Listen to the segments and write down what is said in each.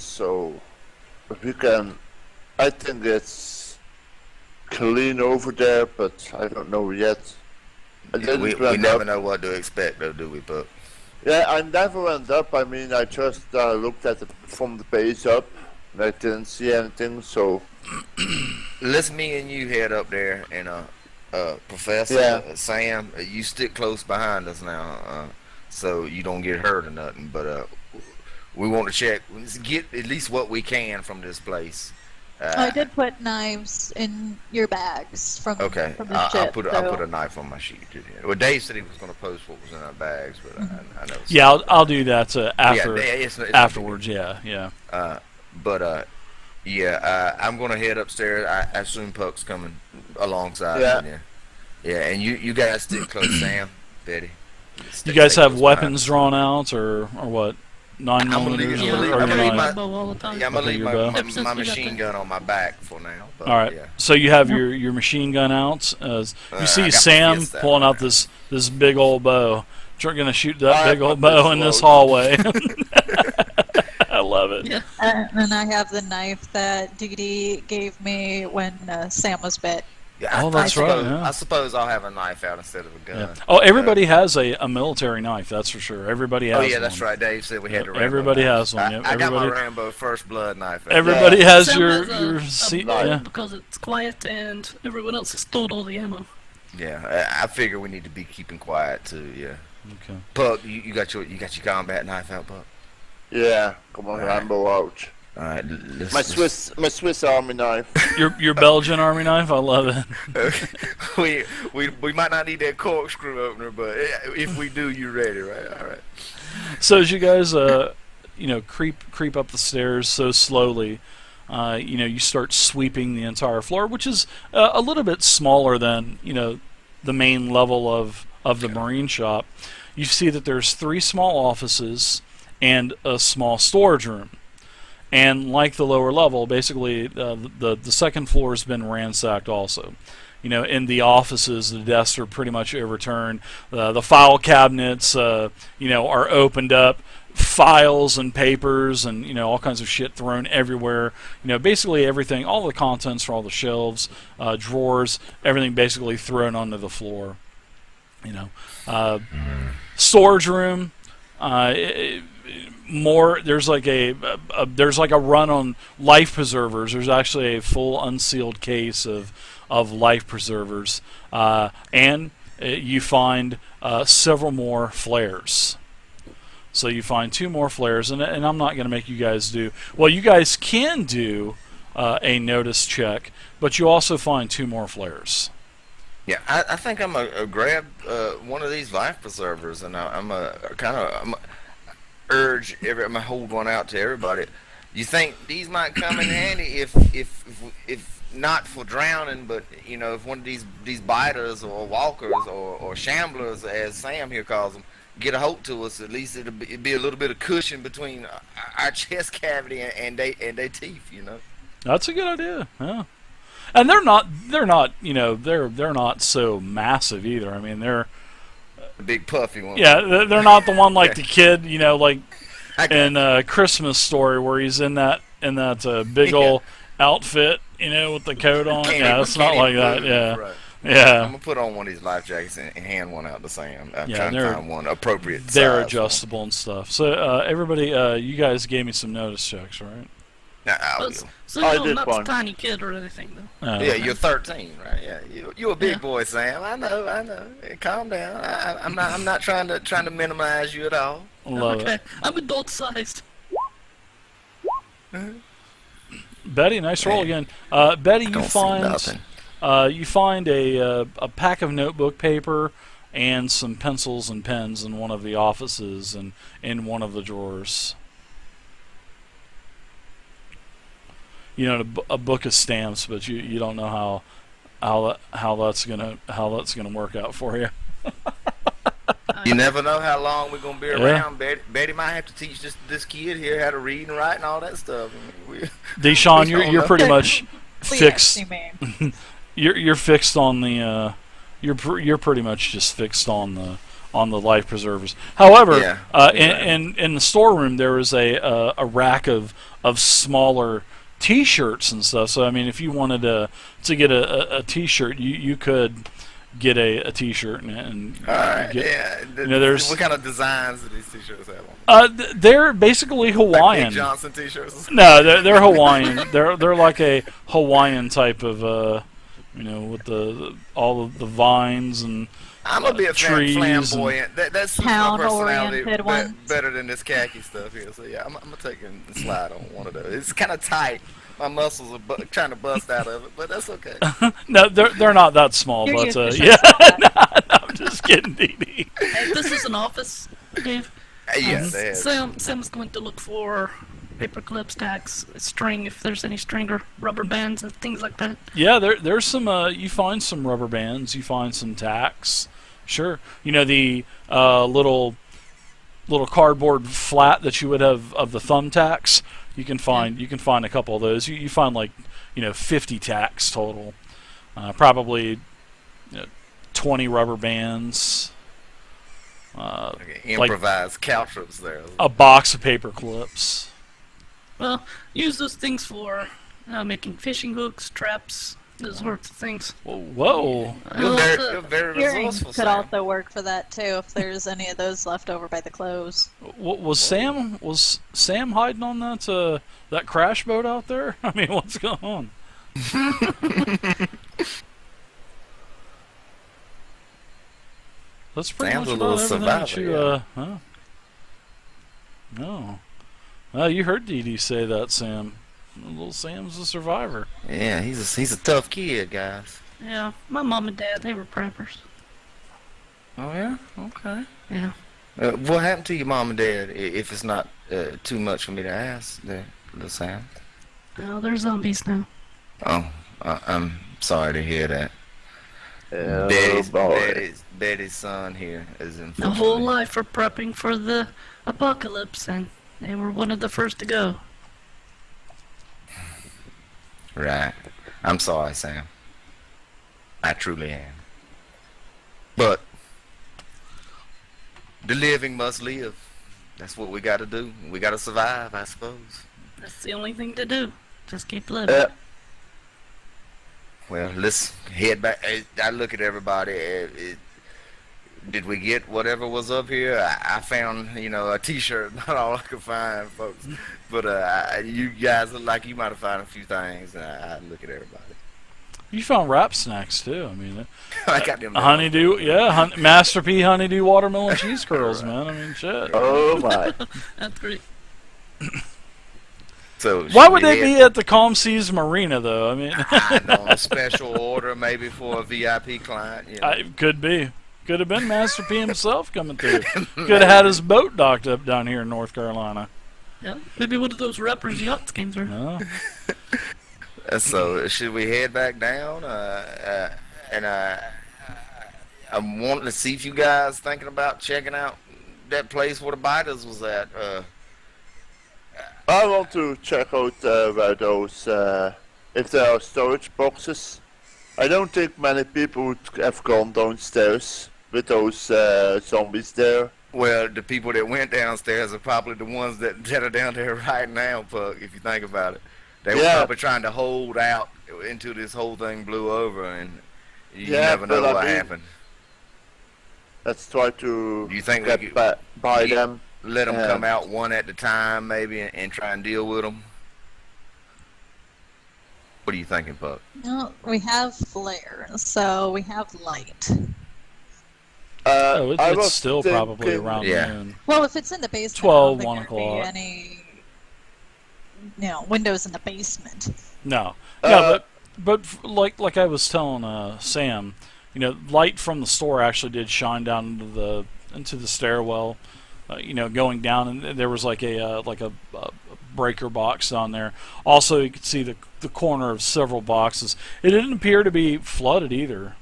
so we can. I think it's clean over there, but I don't know yet. We never know what to expect, though, do we, Buck? Yeah, I never went up. I mean, I just looked at it from the base up, and I didn't see anything. So Let's me and you head up there, and Professor Sam, you stick close behind us now, so you don't get hurt or nothing. But we want to check, get at least what we can from this place. I did put knives in your bags from the ship. I'll put a knife on my sheet. Well, Dave said he was going to post what was in our bags, but I know. Yeah, I'll do that afterwards. Yeah. I'm going to head upstairs. I assume Puck's coming alongside. Yeah, and you guys stick close, Sam, Betty. You guys have weapons drawn out, or what? 9 millimeters? I'm gonna leave my machine gun on my back for now. But, all right. Yeah. So you have your machine gun out. You see Sam pulling out this big old bow. You're gonna shoot that big old bow in this hallway. I love it. Yeah. And I have the knife that Dee Dee gave me when Sam was bit. Yeah, that's right. Yeah. I suppose I'll have a knife out instead of a gun. Yeah. Oh, everybody has a military knife. That's for sure. Everybody has. Oh yeah, that's right. Dave said we had to. Everybody has one. Yep. I got my Rambo First Blood knife. Everybody has your because it's quiet and everyone else has stored all the ammo. Yeah, I figure we need to be keeping quiet too. Yeah. Okay. Puck, you got your combat knife out, Puck. Yeah, come on, Rambo out. All right, my Swiss Army knife. Your Belgian Army knife, I love it. we might not need that corkscrew opener, but if we do, you ready, right? All right. So as you guys, creep up the stairs so slowly, you start sweeping the entire floor, which is a little bit smaller than the main level of the marine shop. You see that there's 3 small offices and a small storage room. And like the lower level, basically the second floor has been ransacked also. In the offices, the desks are pretty much overturned. The file cabinets, are opened up. Files and papers and all kinds of shit thrown everywhere. Basically everything, all the contents for all the shelves, drawers, everything basically thrown onto the floor. Storage room. There's like a run on life preservers. There's actually a full unsealed case of life preservers, and you find several more flares. So you find 2 more flares, and I'm not going to make you guys do. Well, you guys can do a notice check, but you also find 2 more flares. Yeah, I think I'm gonna grab one of these life preservers, and I'm gonna hold one out to everybody. You think these might come in handy if not for drowning, but if one of these biters or walkers or shamblers, as Sam here calls them, get a hold to us, at least it'd be a little bit of cushion between our chest cavity and they teeth. That's a good idea. Yeah. And they're not so massive either. I mean, they're the big puffy one. Yeah, they're not the one like the kid, like in Christmas Story where he's in that big old outfit, with the coat on. It's not like that. Yeah. Right. Yeah. I'm gonna put on one of these life jackets and hand one out to Sam. I'm trying to find one appropriate. They're adjustable and stuff. So everybody, you guys gave me some notice checks, right? So you're not a tiny kid or anything, though. Yeah, you're 13, right? Yeah, you're a big boy, Sam. I know. Hey, calm down. I'm not trying to minimize you at all. Love it. I'm adult sized. Betty, nice roll again. Betty, you find a pack of notebook paper and some pencils and pens in one of the offices and in one of the drawers. A book of stamps, but you don't know how that's gonna work out for you. You never know how long we're gonna be around. Betty might have to teach this kid here how to read and write and all that stuff. Deshaun, you're pretty much fixed. You're fixed on the. You're pretty much just fixed on on the life preservers. However, Yeah, in the storeroom there was a rack of smaller T-shirts and stuff. So I mean, if you wanted to get a T-shirt, you could get a T-shirt and All right. get, Yeah. there's what kind of designs do these T-shirts have on? they're basically Like Hawaiian. Big Johnson T-shirts. No, they're Hawaiian. They're like a Hawaiian type of with all of the vines and I'm a bit trees flamboyant. That suits my personality Town-oriented ones. better than this khaki stuff here. So yeah, I'm gonna take and slide on one of those. It's kind of tight. My muscles are trying to bust out of it, but that's okay. no, they're not that small, You're but used to yeah. shit like that. I'm just kidding, DD. Hey, this is an office, Dave. Yeah, they have. Sam's going to look for paper clips, tacks, string, if there's any string or rubber bands and things like that. Yeah, there's some. You find some rubber bands. You find some tacks. Sure. The little cardboard flat that you would have of the thumbtacks. You can find a couple of those. You find like 50 tacks total. Probably 20 rubber bands. Okay, improvised caltrops there. A box of paper clips. Well, use those things for making fishing hooks, traps, those sorts of things. Whoa. You're very Earrings resourceful, could Sam. also work for that too, if there's any of those left over by the clothes. Was Sam hiding on that crash boat out there? I mean, what's going on? That's pretty Sam's much a little about everything that survivor, you, No. Well, you heard Dee Dee say that, Sam. Little Sam's a survivor. Yeah, he's a tough kid, guys. Yeah, my mom and dad, they were preppers. Oh yeah, okay. Yeah. What happened to your mom and dad? If it's not too much for me to ask, there, little Sam. Well, they're zombies now. Oh, I'm sorry to hear that. Yeah, Betty's son here is The unfortunately. whole life for prepping for the apocalypse, and they were one of the first to go. Right. I'm sorry, Sam. I truly am. But the living must live. That's what we got to do. We got to survive, I suppose. That's the only thing to do. Just keep living. Well, let's head back. I look at everybody. Did we get whatever was up here? I found, a T-shirt. Not all I could find, folks. But you guys look like you might have found a few things. And I look at everybody. You found wrap snacks too. I mean, I got them. honeydew, yeah, Master P honeydew watermelon cheese curls, man. I mean, shit. Oh my. That's great. So Why should would we they head- be at the Calm Seas Marina though? I mean, I know, a special order maybe for a VIP client. Could be. Could have been Master P himself coming through. Could have had his boat docked up down here in North Carolina. Yeah, maybe one of those rappers' yachts came through. No. So should we head back down? I'm wanting to see if you guys thinking about checking out that place where the biters was at. I want to check out where those, if there are storage boxes. I don't think many people would have gone downstairs with those zombies there. Well, the people that went downstairs are probably the ones that are down there right now, Puck, if you think about it. They were Yeah. probably trying to hold out until this whole thing blew over, and you Yeah, never know but I what mean- happened. Let's try to Do you think we get could by you- them. let them Yeah. come out one at a time, maybe, and try and deal with them? What are you thinking, Puck? No, we have flare, so we have light. Oh, I it's was still probably thinking- around Yeah. noon. Well, if it's in the basement, 12, I don't 1 think there'd be o'clock. any, windows in the basement. No. Uh, Yeah, like I was telling Sam, light from the store actually did shine down into the stairwell. Going down, and there was like a breaker box on there. Also, you could see the corner of several boxes. It didn't appear to be flooded either.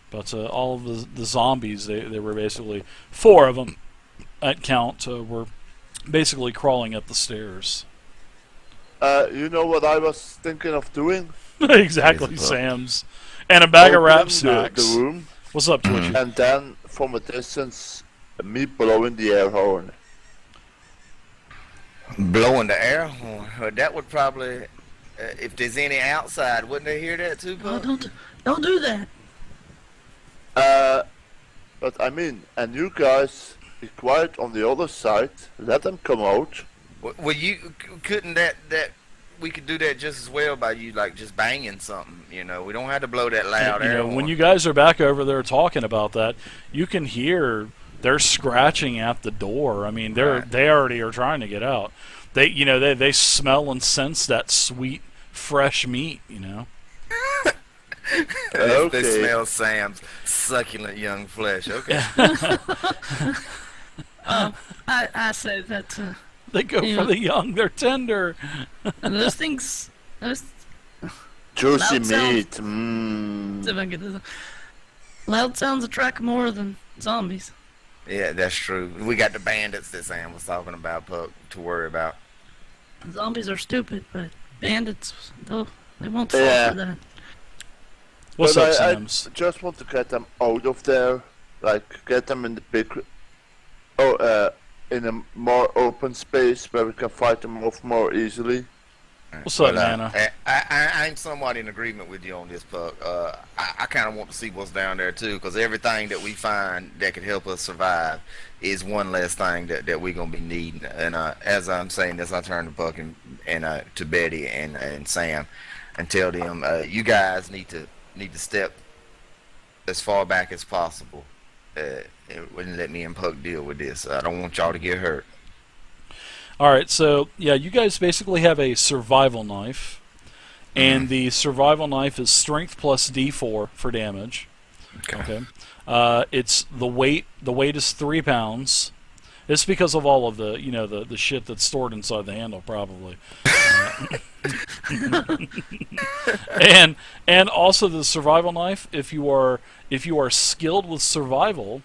But all of the zombies, they were basically 4 of them at count, were basically crawling up the stairs. You know what I was thinking of doing? Exactly, Yes, Sam's. And a bag of wrap Open snacks. The room, What's up, Twitchy? and then from a distance me blowing the air horn. Blowing the air horn. Well, that would probably, if there's any outside, wouldn't they hear that too, Oh, Puck? don't do that. But I mean, and you guys be quiet on the other side. Let them come out. Well, you couldn't that we could do that just as well by you like just banging something. You know, we don't have to blow that loud You air know, horn. when you guys are back over there talking about that, you can hear they're scratching at the door. I mean, they already are trying to get out. They smell and sense that sweet, fresh meat. You know. Okay. They smell Sam's succulent young flesh. Okay. I say that They go Yeah. for the young. They're tender. those things. Juicy Loud sounds. meat. See if I can get this. Loud sounds attract more than zombies. Yeah, that's true. We got the bandits that Sam was talking about, Puck, to worry about. Zombies are stupid, but bandits, they won't fall Yeah. for that. What's But up, I Sams? just want to get them out of there, like get them in the big, in a more open space where we can fight them off more easily. What's up, But, Nana? I'm somewhat in agreement with you on this, Puck. I kind of want to see what's down there too, because everything that we find that could help us survive is one less thing that we're gonna be needing. And as I'm saying this, I turn to Puck and to Betty and Sam, and tell them you guys need to step as far back as possible, and let me and Puck deal with this. I don't want y'all to get hurt. All right, so yeah, you guys basically have a survival knife, and the survival knife is strength plus D4 for damage. Okay. It's the weight. The weight is 3 pounds. It's because of all of the the shit that's stored inside the handle, probably. and also the survival knife. If you are skilled with survival,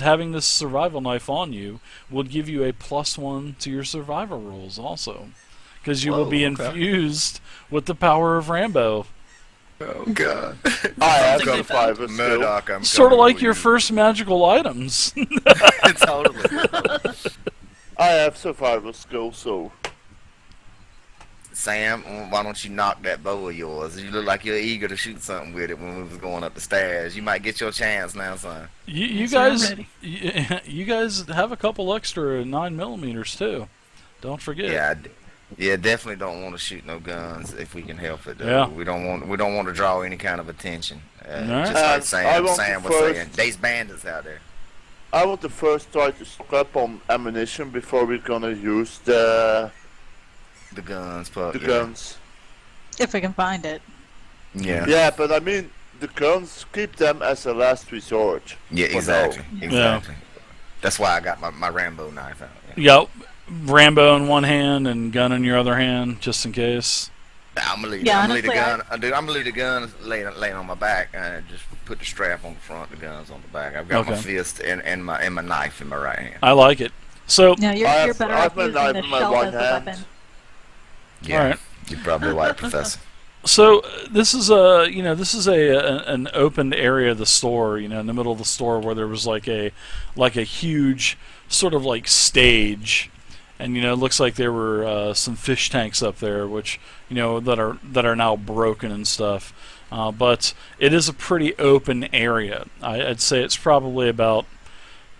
having this survival knife on you will give you a +1 to your survival rolls also, because you will be infused with the power of Rambo. Oh God! I have Something they survivor skill. Murdoch, I'm Sort of coming like for your you. first magical items. Totally. I have survival skill, so Sam, why don't you knock that bow of yours? You look like you're eager to shoot something with it when we was going up the stairs. You might get your chance now, son. You Yes, sir, I'm guys, ready. you guys have a couple extra 9mm too. Don't forget. Yeah, definitely don't want to shoot no guns if we can help it. Though. Yeah. We don't want to draw any kind of attention. Alright. Just like I want Sam to was first- saying, there's bandits out there. I want to first try to stock up on ammunition before we're gonna use the The guns, Puck. the yeah. guns. If we can find it. Yeah. Yeah, but I mean the guns, keep them as a last resort. Yeah, For exactly. now. Exactly. That's why I got my Rambo knife out. Yep. Rambo in one hand and gun in your other hand, just in case. I'm gonna leave. Yeah, I'm gonna leave the honestly, gun. I'm gonna leave the gun laying on my back. Just put the strap on the front. The gun's on the back. I've got my Okay. fist and my knife in my right hand. I like it. So, No, you're I have- better I have off my using knife the in my shelf right as a hand. weapon. Yeah, Alright. you're probably right, Professor. So this is an open area of the store, in the middle of the store where there was like a huge sort of like stage, and it looks like there were some fish tanks up there, which that are now broken and stuff. But it is a pretty open area. I'd say it's probably about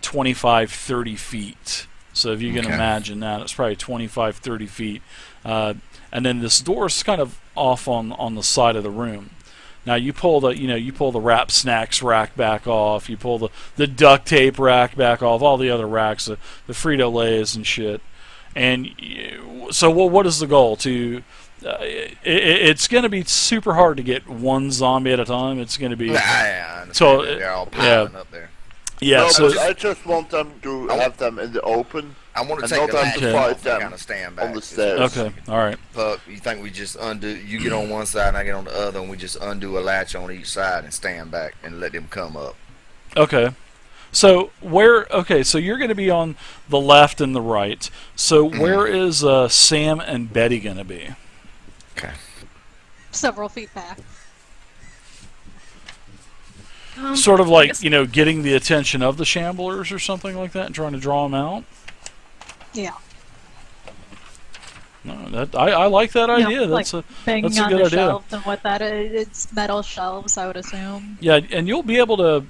25-30 feet. So if you can Okay. imagine that, it's probably 25-30 feet. And then this door is kind of off on the side of the room. Now you pull the wrap snacks rack back off. You pull the duct tape rack back off. All the other racks, the Frito-Lays and shit. And so what is the goal? It's going to be super hard to get one zombie at a time. It's going to be I understand So, that they're all piling up there. yeah. No, So but I just want them to have them in the open. I want to And take not the them latch to off fight and them kind of stand back. on the stairs. okay, all right. Puck, you think we just undo? You get on one side and I get on the other, and we just undo a latch on each side and stand back and let them come up. Okay. So so you're going to be on the left and the right. So where is Sam and Betty going to be? Okay. Several feet back. Sort of I like, guess- getting the attention of the shamblers or something like that and trying to draw them out. Yeah. No, I like that idea. Like That's a banging on good the idea. shelves and what that is. It's metal shelves, I would assume. Yeah, and you'll be able to,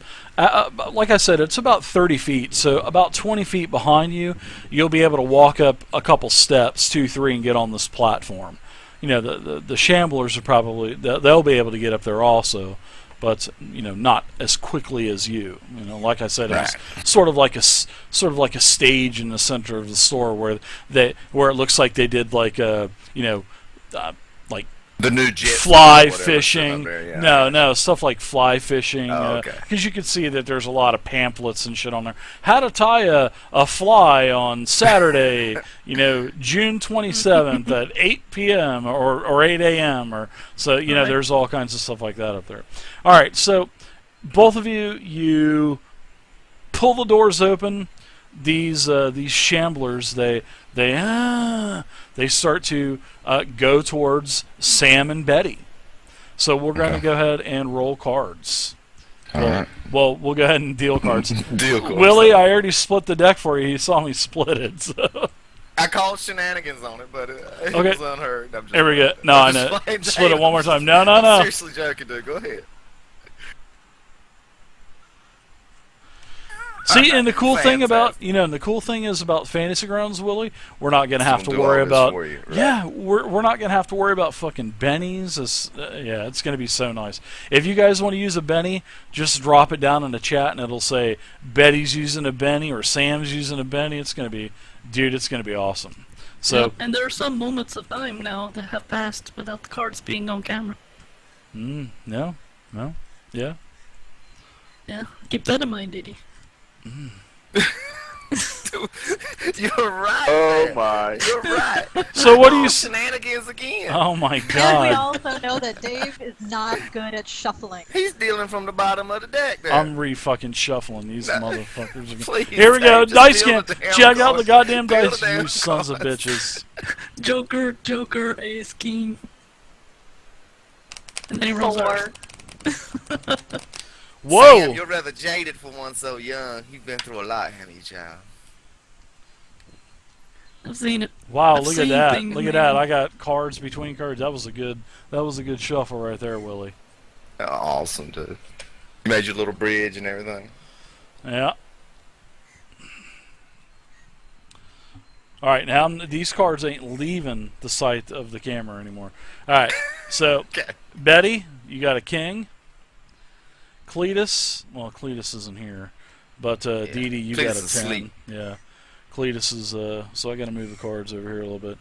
like I said, it's about 30 feet. So about 20 feet behind you, you'll be able to walk up a couple steps, 2, 3, and get on this platform. The shamblers are probably, they'll be able to get up there also, but not as quickly as you. Like I said, it's sort of like a stage in the center of the store where it looks like they did like like The new jet fly or whatever fishing. up there, yeah. No, stuff like fly fishing. Oh, okay. Because you can see that there's a lot of pamphlets and shit on there. How to tie a fly on Saturday, June 27th at 8 p.m. or 8 a.m. or so. Right. There's all kinds of stuff like that up there. All right, so both of you pull the doors open. These shamblers, they start to go towards Sam and Betty. So we're going to go ahead and roll cards. Alright. Well, we'll go ahead and deal cards. Deal cards. Willie, I already split the deck for you. You saw me split it. So. I called shenanigans on it, but it Okay. was unheard. I'm just There we go. No, I know. playing, Split it Dave. one more time. No, I'm no. seriously joking, dude. Go ahead. See, and the cool thing about Fantastic. the cool thing is about Fantasy Grounds, Willie, we're not gonna have to Gonna do worry all this about. for you, right? Yeah, we're not gonna have to worry about fucking bennies. It's gonna be so nice. If you guys want to use a benny, just drop it down in the chat, and it'll say Betty's using a benny or Sam's using a benny. It's gonna be awesome. So Yep, and there are some moments of time now that have passed without the cards being on camera. no, yeah. Yeah, keep that in mind, Diddy. You're right. Oh man. my. You're right. So what do you? Shenanigans again. Oh my And we god! also know that Dave is not good at shuffling. He's dealing from the bottom of the deck there. I'm re-fucking shuffling these motherfuckers again. Please, Here we go, Dave, just dice deal cam. with the damn Check out the cards. goddamn Deal with dice, the damn you sons of cards. bitches. Joker, Ace, and then he rolls out. 4. Whoa! Sam, you're rather jaded for one so young. You've been through a lot, haven't you, child? I've seen it. Wow, I've look at seen that. things, Look at man. that. I got cards between cards. That was a good shuffle right there, Willie. Awesome, dude. You made your little bridge and everything. Yeah. All right, now these cards ain't leaving the sight of the camera anymore. All right, so Okay. Betty, you got a king. Cletus, well, Cletus isn't here, but Dee Dee, you Cletus got is a 10. asleep. Yeah, Cletus is. So I got to move the cards over here a little bit.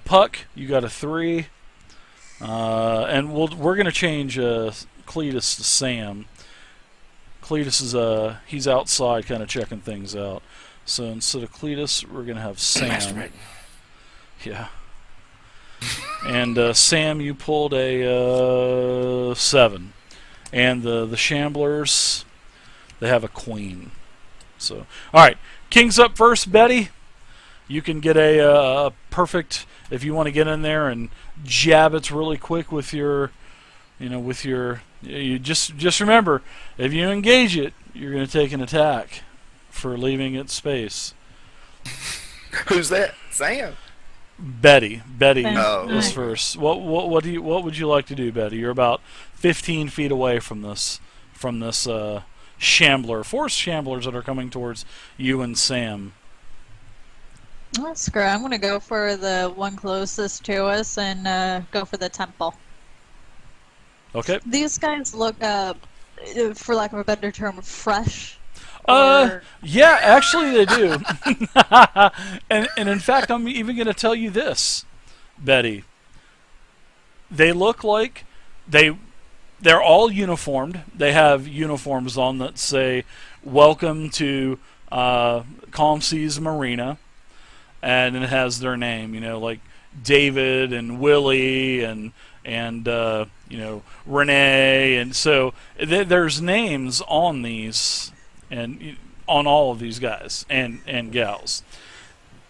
Puck, you got a 3, and we're gonna change Cletus to Sam. Cletus is he's outside, kind of checking things out. So instead of Cletus, we're gonna have Sam. Yeah. And Sam, you pulled a 7. And the Shamblers, they have a queen. So, all right, king's up first, Betty. You can get a perfect if you want to get in there and jab it really quick with your, you just remember if you engage it, you're going to take an attack for leaving its space. Who's that? Sam. Betty Oh. is first. What would you like to do, Betty? You're about 15 feet away from this shambler. 4 shamblers that are coming towards you and Sam. Oh, screw it. I'm going to go for the one closest to us and go for the temple. Okay. These guys look, for lack of a better term, fresh. Or- Yeah, actually they do. and in fact, I'm even going to tell you this, Betty. They look like they're all uniformed. They have uniforms on that say "Welcome to Calm Seas Marina," and it has their name. Like David and Willie and Renee, and so there's names on these. And on all of these guys and gals.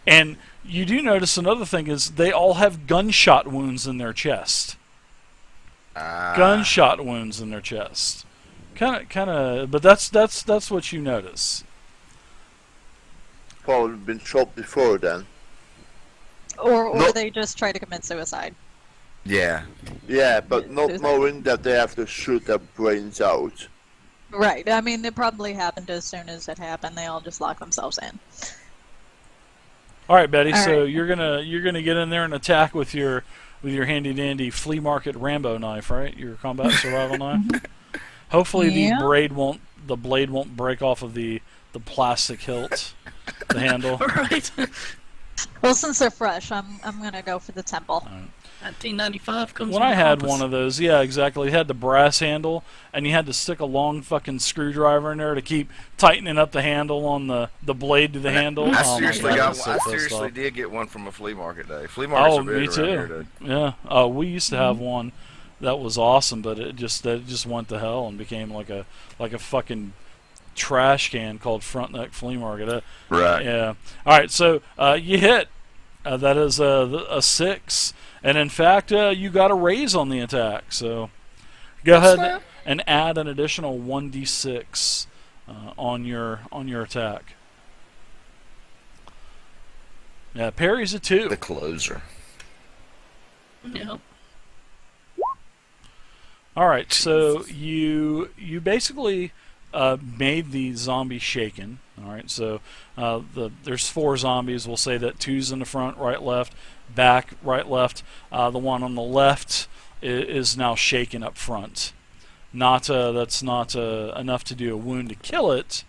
And you do notice another thing is they all have gunshot wounds in their chest. Gunshot wounds in their chest. kind of. But that's what you notice. Probably been shot before then. Or No. they just try to commit suicide. Yeah. Yeah, but not Suicide. knowing that they have to shoot their brains out. Right. I mean, it probably happened as soon as it happened. They all just lock themselves in. All right, Betty. All So right. you're gonna get in there and attack with your handy dandy flea market Rambo knife, right? Your combat survival knife. Hopefully Yeah. the blade won't break off of the plastic hilt, the handle. Right. Well, since they're fresh, I'm gonna go for the temple. 1995 comes. When with I a had compass. one of those, yeah, exactly. It had the brass handle, and you had to stick a long fucking screwdriver in there to keep tightening up the handle on the blade to the handle. I Oh my seriously God, got was so one. I pissed seriously off. did get one from a flea market day. Flea markets Oh, are big me around here, too. dude. Yeah. Oh, we used to have one that was awesome, but it just went to hell and became like a fucking trash can called Front Neck Flea Market. Right. Yeah. All right. So you hit. That is a 6, and in fact, you got a raise on the attack. So go ahead and add an additional 1d6 on your attack. Yeah, parry's a 2. The closer. Yeah. All right, so you basically made the zombie shaken. All right, so there's 4 zombies. We'll say that 2's in the front, right, left, back, right, left. The one on the left is now shaken up front. That's not enough to do a wound to kill it,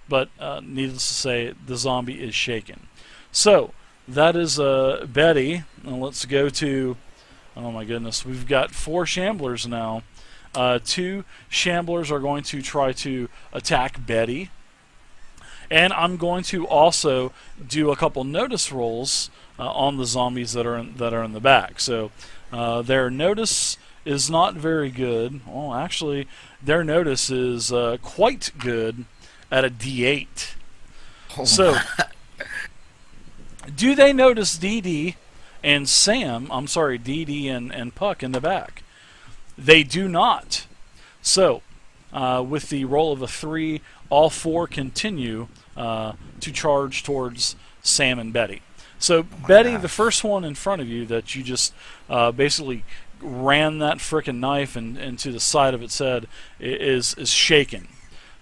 but needless to say, the zombie is shaken. So that is Betty. And let's go to. Oh my goodness, we've got 4 shamblers now. 2 shamblers are going to try to attack Betty. And I'm going to also do a couple notice rolls on the zombies that are in the back. So their notice is not very good. Well, actually, their notice is quite good at a D8. Oh So, do they notice Dee Dee and Sam? I'm sorry, Dee Dee and Puck in the back. They do not. So, with the roll of a 3, all 4 continue to charge towards Sam and Betty. So, Betty, the first one in front of you that you just basically ran that frickin' knife into the side of its head is shaken.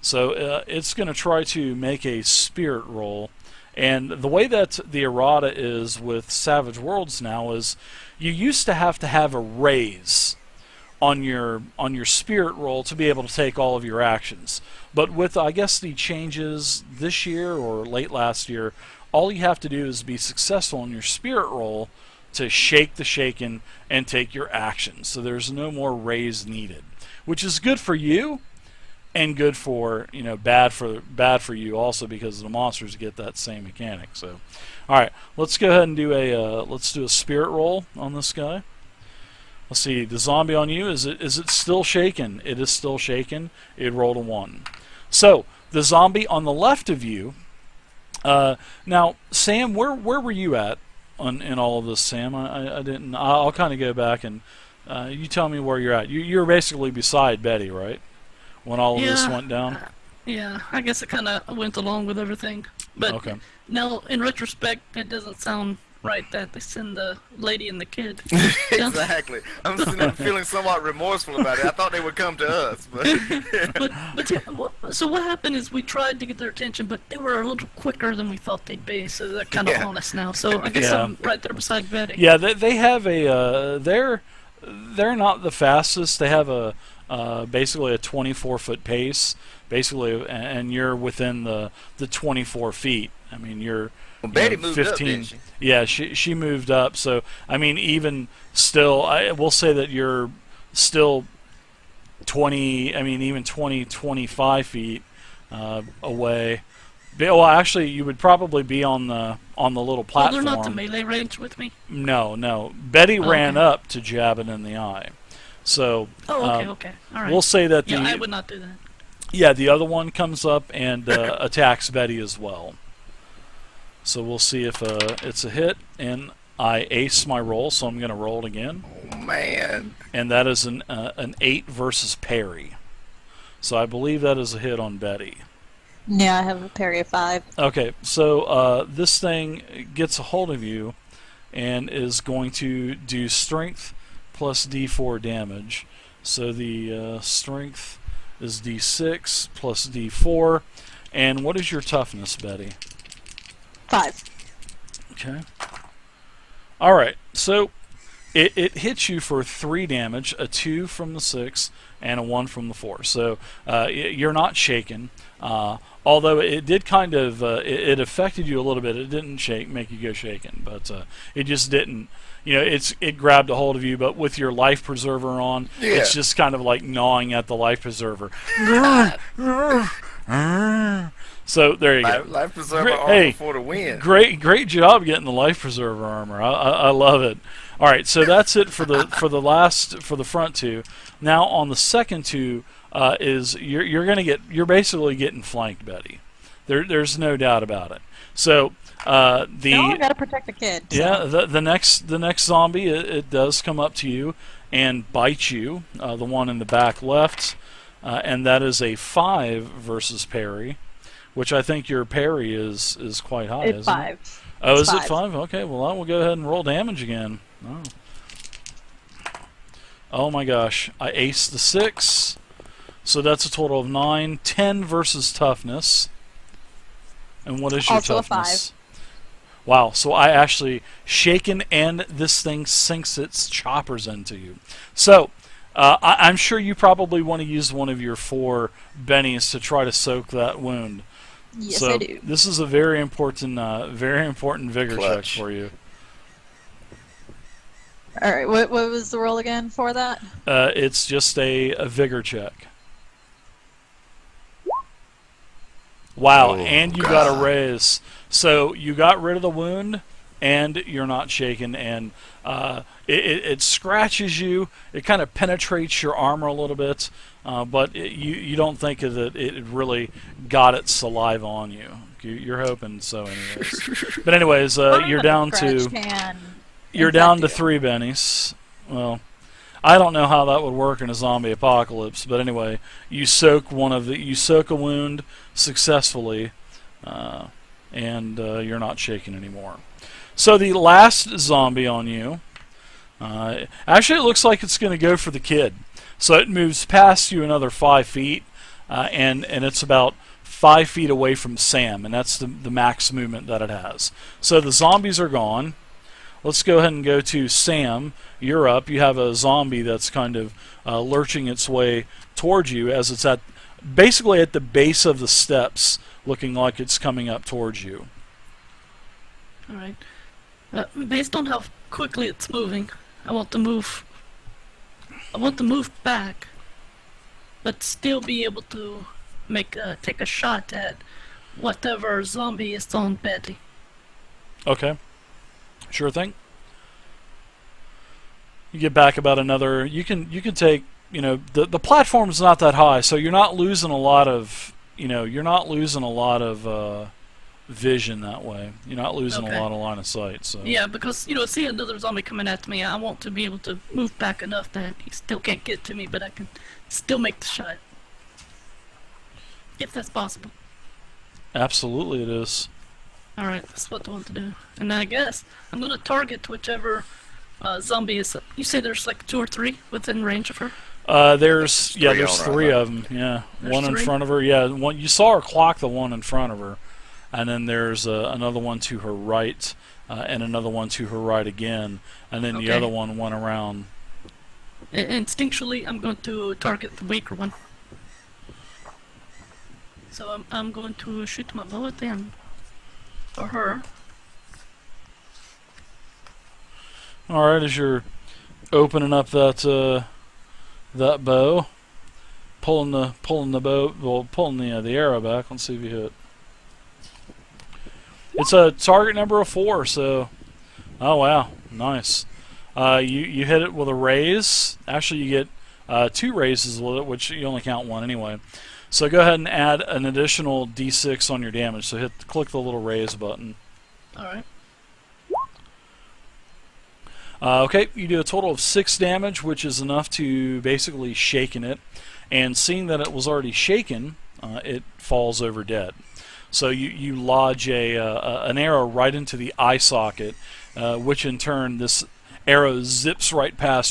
So, it's going to try to make a spirit roll. And the way that the errata is with Savage Worlds now is you used to have a raise on your spirit roll to be able to take all of your actions. But with, I guess, the changes this year or late last year, all you have to do is be successful in your spirit roll to shake the shaken and take your actions. So there's no more raise needed, which is good for you and good for, bad for you also, because the monsters get that same mechanic. So, all right, let's go ahead and do a spirit roll on this guy. Let's see, the zombie on you, is it still shaken? It is still shaken. It rolled a 1. So, the zombie on the left of you, now, Sam, where were you at in all of this, Sam? I didn't, I'll kind of go back and you tell me where you're at. You're basically beside Betty, right? When all of this went down? Yeah, I guess it kind of went along with everything. But Okay. now, in retrospect, it doesn't sound right that they send the lady and the kid. Exactly. I'm feeling somewhat remorseful about it. I thought they would come to us, but But yeah, so what happened is we tried to get their attention, but they were a little quicker than we thought they'd be, so they're kind of on us now. So I guess Yeah. I'm right there beside Betty. Yeah, they have a they're not the fastest. They have a basically a 24-foot pace, basically, and you're within the 24 feet. I mean, you're Betty moved up, didn't she? Yeah, she moved up. So I mean, even still, I will say that you're still 20. I mean, even 25 feet away. Well, actually, you would probably be on the little Oh, platform. they're not the melee range with me? No. Betty Oh, ran okay. up to jab it in the eye. So Oh, okay. All right. we'll say that Yeah, I would not do that. the other one comes up and attacks Betty as well. So we'll see if it's a hit, and I ace my roll, so I'm going to roll it again, Oh, man. and that is an 8 versus parry. So I believe that is a hit on Betty. Yeah, I have a parry of 5. Okay, so this thing gets a hold of you and is going to do strength plus d4 damage. So the strength is d6 plus d4. And what is your toughness, Betty? 5. Okay. Alright, so it hits you for 3 damage, a 2 from the 6, and a 1 from the 4. So you're not shaken. Although it did kind of, it affected you a little bit. It didn't make you go shaken, but it just didn't. It grabbed a hold of you, but with your life preserver on, it's just kind of like gnawing at the life preserver. So there you go. Life preserver armor Hey, for the win. Great job getting the life preserver armor. I love it. All right, so that's it for the front two. Now on the second two is you're basically getting flanked, Betty. There's no doubt about it. So No, I gotta protect the kid. So. yeah, the next zombie it does come up to you and bite you. The one in the back left, and that is a 5 versus parry, which I think your parry is quite high. It's isn't 5. it? Oh, it's is 5. it 5? Okay, well I will go ahead and roll damage again. Oh my gosh, I aced the 6, so that's a total of 9. 10 versus toughness. And what is your Also toughness? A 5. Wow, so I actually shaken and this thing sinks its choppers into you. So, I'm sure you probably want to use one of your 4 bennies to try to soak that wound. Yes, so I do. This is a very important vigor Clutch. check for you. Alright, what was the roll again for that? It's just a vigor check. Wow, Oh, and you God. got a raise. So you got rid of the wound, and you're not shaken, and it scratches you. It kind of penetrates your armor a little bit, but you don't think that it really got its saliva on you. You're hoping so, anyways. But anyways, you're down to You're down to 3 bennies. Well, I don't know how that would work in a zombie apocalypse, but anyway, you soak a wound successfully, and you're not shaken anymore. So the last zombie on you, actually it looks like it's going to go for the kid. So it moves past you another 5 feet, and it's about 5 feet away from Sam, and that's the max movement that it has. So the zombies are gone. Let's go ahead and go to Sam. You're up. You have a zombie that's kind of lurching its way towards you as it's basically at the base of the steps, looking like it's coming up towards you. Alright. Based on how quickly it's moving, I want to move back, but still be able to take a shot at whatever zombie is on Betty. Okay. Sure thing. You get back about another. You can take. The platform's not that high, so you're not losing a lot of. Vision that way. You're not losing a lot of line of sight. So. Yeah, because see another zombie coming at me, I want to be able to move back enough that he still can't get to me, but I can still make the shot. If that's possible. Absolutely, it is. Alright, that's what I want to do. And I guess I'm gonna target whichever zombie is. You say there's like 2 or 3 within range of her? There's 3 of them. Yeah, There's one in 3? front of her. Yeah, one. You saw her clock the one in front of her, and then there's another one to her right, and another one to her right again, and then the Okay. other one went around. Instinctually, I'm going to target the weaker one. So I'm going to shoot my bow at them. For her. All right, as you're opening up that bow, pulling the arrow back. Let's see if you hit. It's a target number of 4. So, oh wow, nice. You hit it with a raise. Actually, you get 2 raises with it, which you only count 1 anyway. So go ahead and add an additional d6 on your damage. So click the little raise button. Alright. Okay, you do a total of 6 damage, which is enough to basically shaken it. And seeing that it was already shaken, it falls over dead. So you lodge an arrow right into the eye socket, which in turn this arrow zips right past